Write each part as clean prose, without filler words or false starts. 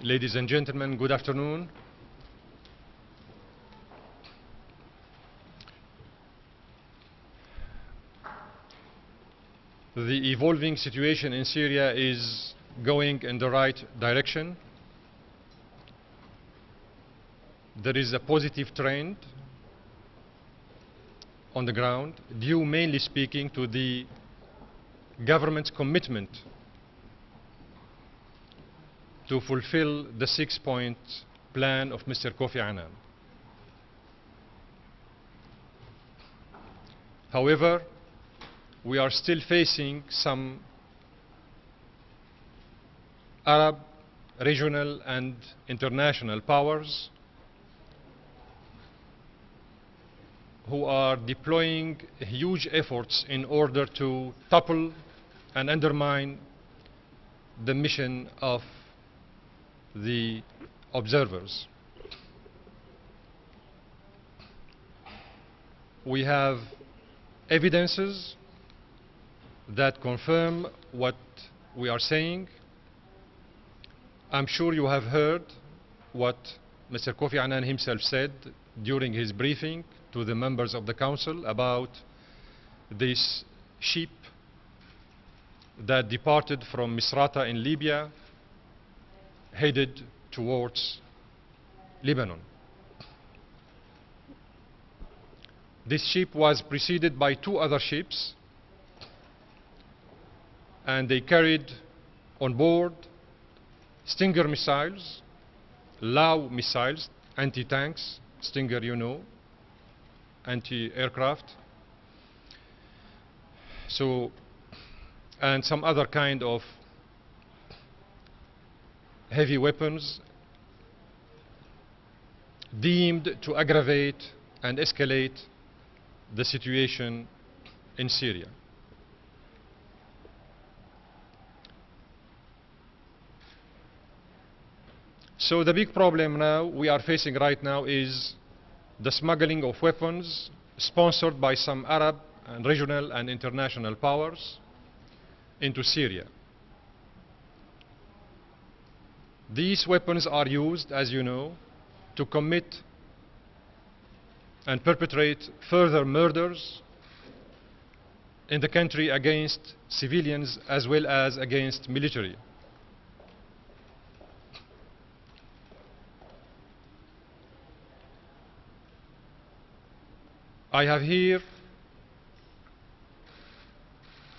Ladies and gentlemen, good afternoon. The evolving situation in Syria is going in the right direction. There is a positive trend on the ground, due mainly speaking to the government's commitment to fulfill the 6-point plan of Mr. Kofi Annan. However, we are still facing some Arab, regional and international powers who are deploying huge efforts in order to topple and undermine the mission of the observers. We have evidences that confirm what we are saying. I'm sure you have heard what Mr. Kofi Annan himself said during his briefing to the members of the Council about this ship that departed from Misrata in Libya, headed towards Lebanon. This ship was preceded by 2 other ships, and they carried on board Stinger missiles, Lao missiles, anti-tanks, Stinger, you know, anti-aircraft, and some other kind of heavy weapons deemed to aggravate and escalate the situation in Syria. So the big problem now we are facing right now is the smuggling of weapons sponsored by some Arab and regional and international powers into Syria. These weapons are used, as you know, to commit and perpetrate further murders in the country against civilians as well as against military. I have here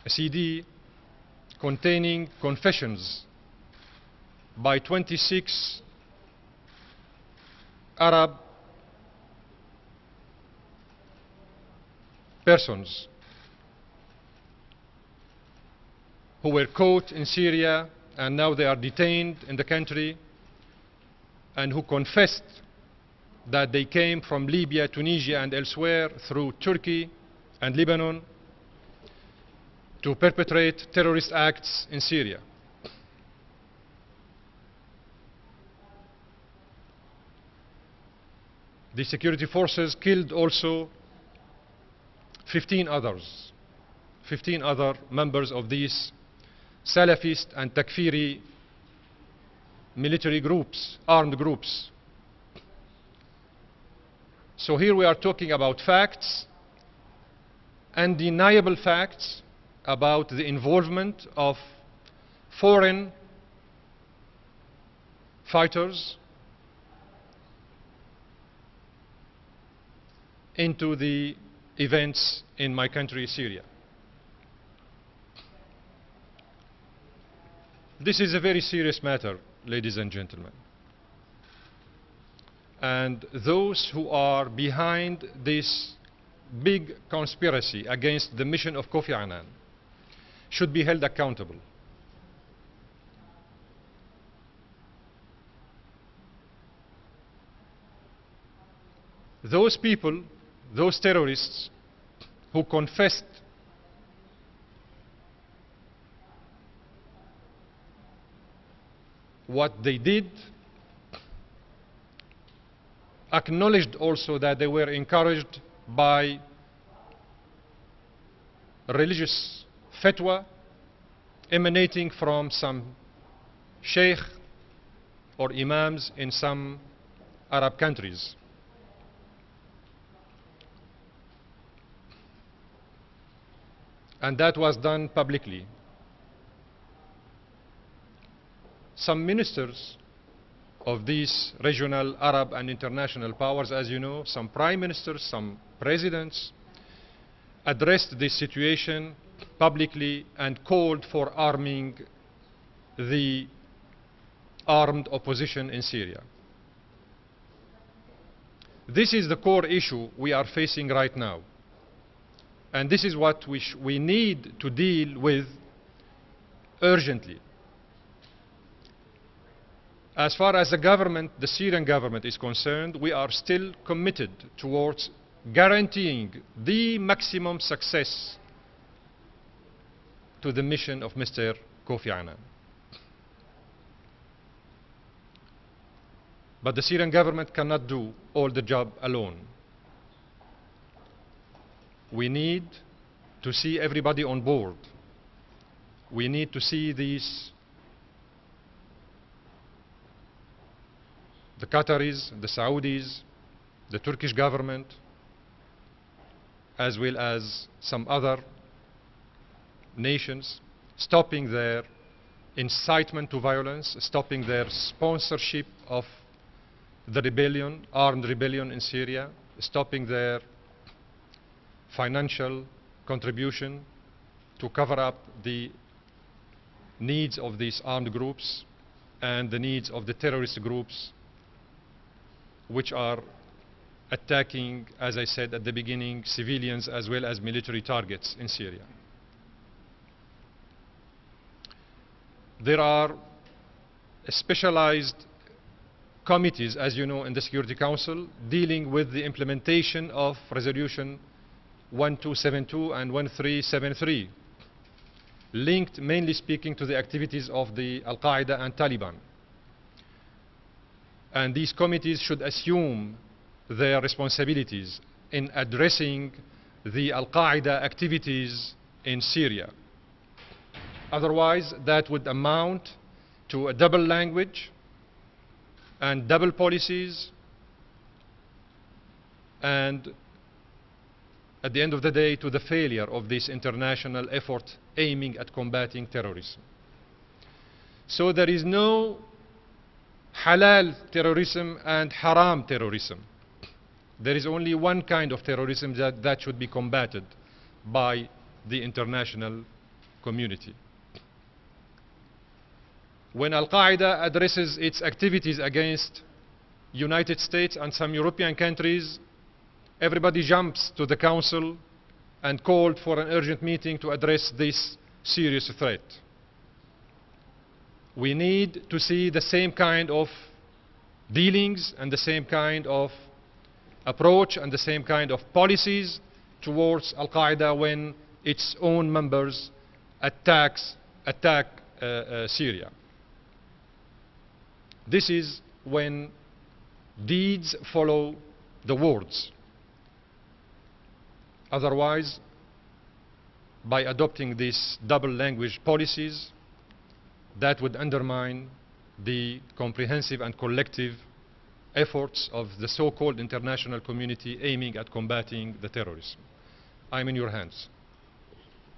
a CD containing confessions by 26 Arab persons who were caught in Syria and now they are detained in the country, and who confessed that they came from Libya, Tunisia and elsewhere through Turkey and Lebanon to perpetrate terrorist acts in Syria. The security forces killed also 15 other members of these Salafist and Takfiri military groups, armed groups. So here we are talking about facts, undeniable facts about the involvement of foreign fighters into the events in my country, Syria. This is a very serious matter, ladies and gentlemen. And those who are behind this big conspiracy against the mission of Kofi Annan should be held accountable. Those people, those terrorists who confessed what they did, acknowledged also that they were encouraged by religious fatwa emanating from some sheikh or imams in some Arab countries. And that was done publicly. Some ministers of these regional Arab and international powers, as you know, some prime ministers, some presidents, addressed this situation publicly and called for arming the armed opposition in Syria. This is the core issue we are facing right now. And this is what we need to deal with urgently. As far as the government, the Syrian government is concerned, we are still committed towards guaranteeing the maximum success to the mission of Mr. Kofi Annan. But the Syrian government cannot do all the job alone. We need to see everybody on board. We need to see the Qataris, the Saudis, the Turkish government, as well as some other nations, stopping their incitement to violence, stopping their sponsorship of the rebellion, armed rebellion in Syria, stopping their financial contribution to cover up the needs of these armed groups and the needs of the terrorist groups which are attacking, as I said at the beginning, civilians as well as military targets in Syria. There are specialized committees, as you know, in the Security Council dealing with the implementation of Resolution 1272 and 1373, linked mainly speaking to the activities of the Al-Qaeda and Taliban. And these committees should assume their responsibilities in addressing the Al-Qaeda activities in Syria. Otherwise, that would amount to a double language and double policies, and at the end of the day, to the failure of this international effort aiming at combating terrorism. So there is no halal terrorism and haram terrorism. There is only one kind of terrorism that should be combated by the international community. When Al-Qaeda addresses its activities against United States and some European countries, everybody jumps to the Council and called for an urgent meeting to address this serious threat. We need to see the same kind of dealings and the same kind of approach and the same kind of policies towards Al-Qaeda when its own members attack Syria. This is when deeds follow the words. Otherwise, by adopting these double language policies, that would undermine the comprehensive and collective efforts of the so-called international community aiming at combating the terrorism. I'm in your hands.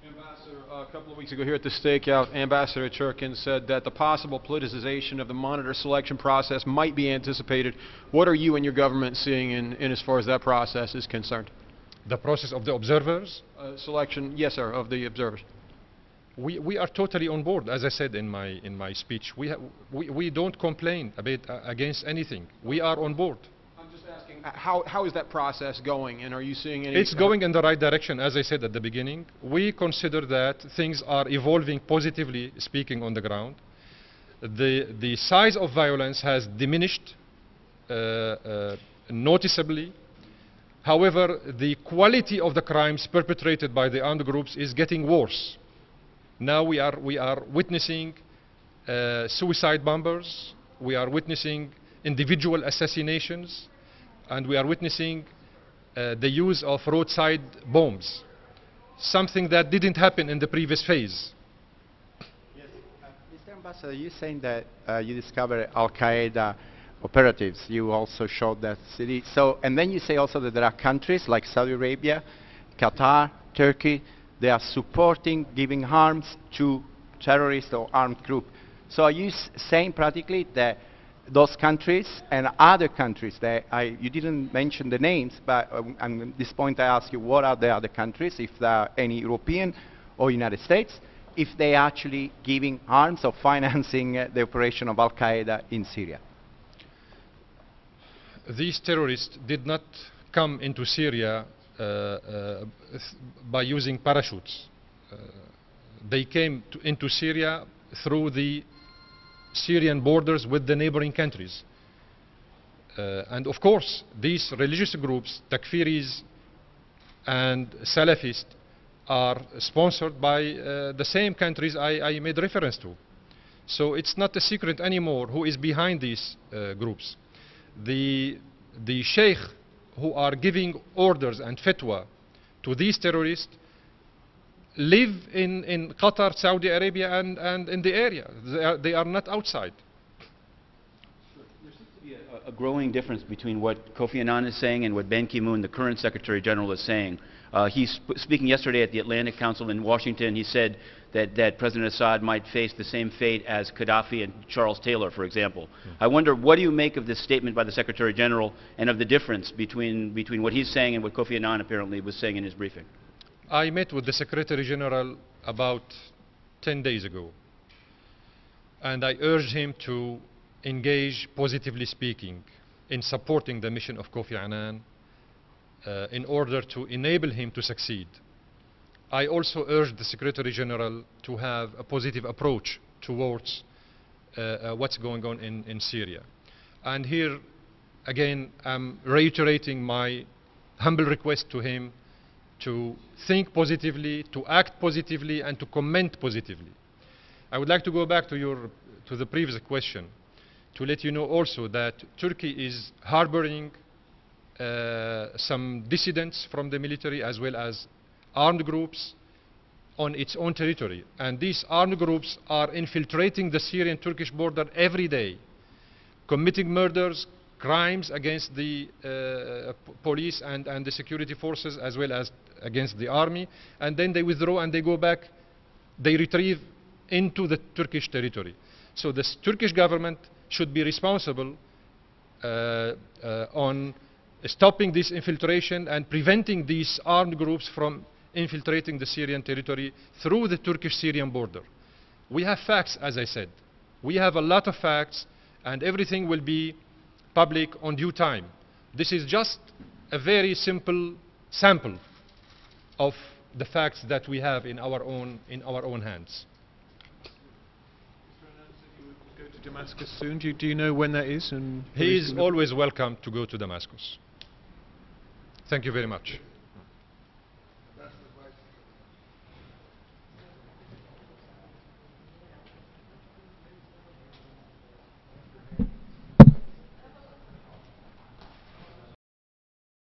Ambassador, a couple of weeks ago here at the stakeout, Ambassador Churkin said that the possible politicization of the monitor selection process might be anticipated. What are you and your government seeing in as far as that process is concerned? The process of the observers? Selection, yes, sir, of the observers. We are totally on board, as I said in my speech. We don't complain against anything. We are on board. I'm just asking, how is that process going, and are you seeing any... It's going in the right direction, as I said at the beginning. We consider that things are evolving positively, speaking on the ground. The size of violence has diminished noticeably. However, the quality of the crimes perpetrated by the armed groups is getting worse. Now we are witnessing suicide bombers, we are witnessing individual assassinations, and we are witnessing the use of roadside bombs, something that didn't happen in the previous phase. Yes. Mr. Mr. Ambassador, you're saying that you discovered Al-Qaeda operatives. You also showed that city. So, and then you say also that there are countries like Saudi Arabia, Qatar, Turkey, they are supporting giving arms to terrorists or armed groups. So are you saying practically that those countries and other countries that you didn't mention the names, but at this point I ask you, what are the other countries, if there are any European or United States, if they are actually giving arms or financing the operation of Al-Qaeda in Syria? These terrorists did not come into Syria by using parachutes. They came into Syria through the Syrian borders with the neighboring countries. And of course, these religious groups, Takfiris and Salafists, are sponsored by the same countries I made reference to. So it's not a secret anymore who is behind these groups. The sheikh who are giving orders and fatwa to these terrorists live in Qatar, Saudi Arabia, and in the area. They are not outside. There seems to be a growing difference between what Kofi Annan is saying and what Ban Ki-moon, the current Secretary General, is saying. He's speaking yesterday at the Atlantic Council in Washington. He said that President Assad might face the same fate as Gaddafi and Charles Taylor, for example. I wonder, what do you make of this statement by the Secretary General and of the difference between what he's saying and what Kofi Annan apparently was saying in his briefing? I met with the Secretary General about 10 days ago, and I urged him to engage, positively speaking, in supporting the mission of Kofi Annan in order to enable him to succeed. I also urged the Secretary General to have a positive approach towards what's going on in Syria. And here, again, I'm reiterating my humble request to him to think positively, to act positively, and to comment positively. I would like to go back to the previous question to let you know also that Turkey is harboring some dissidents from the military as well as armed groups on its own territory. And these armed groups are infiltrating the Syrian-Turkish border every day, committing murders, crimes against the police and the security forces as well as against the army, and then they withdraw and they go back, they retrieve into the Turkish territory. So the Turkish government should be responsible on stopping this infiltration and preventing these armed groups from infiltrating the Syrian territory through the Turkish-Syrian border. We have facts, as I said. We have a lot of facts, and everything will be public on due time. This is just a very simple sample of the facts that we have in our own hands. Mr. Annan said he would go to Damascus soon. Do you know when that is? And he is always welcome to go to Damascus. Thank you very much.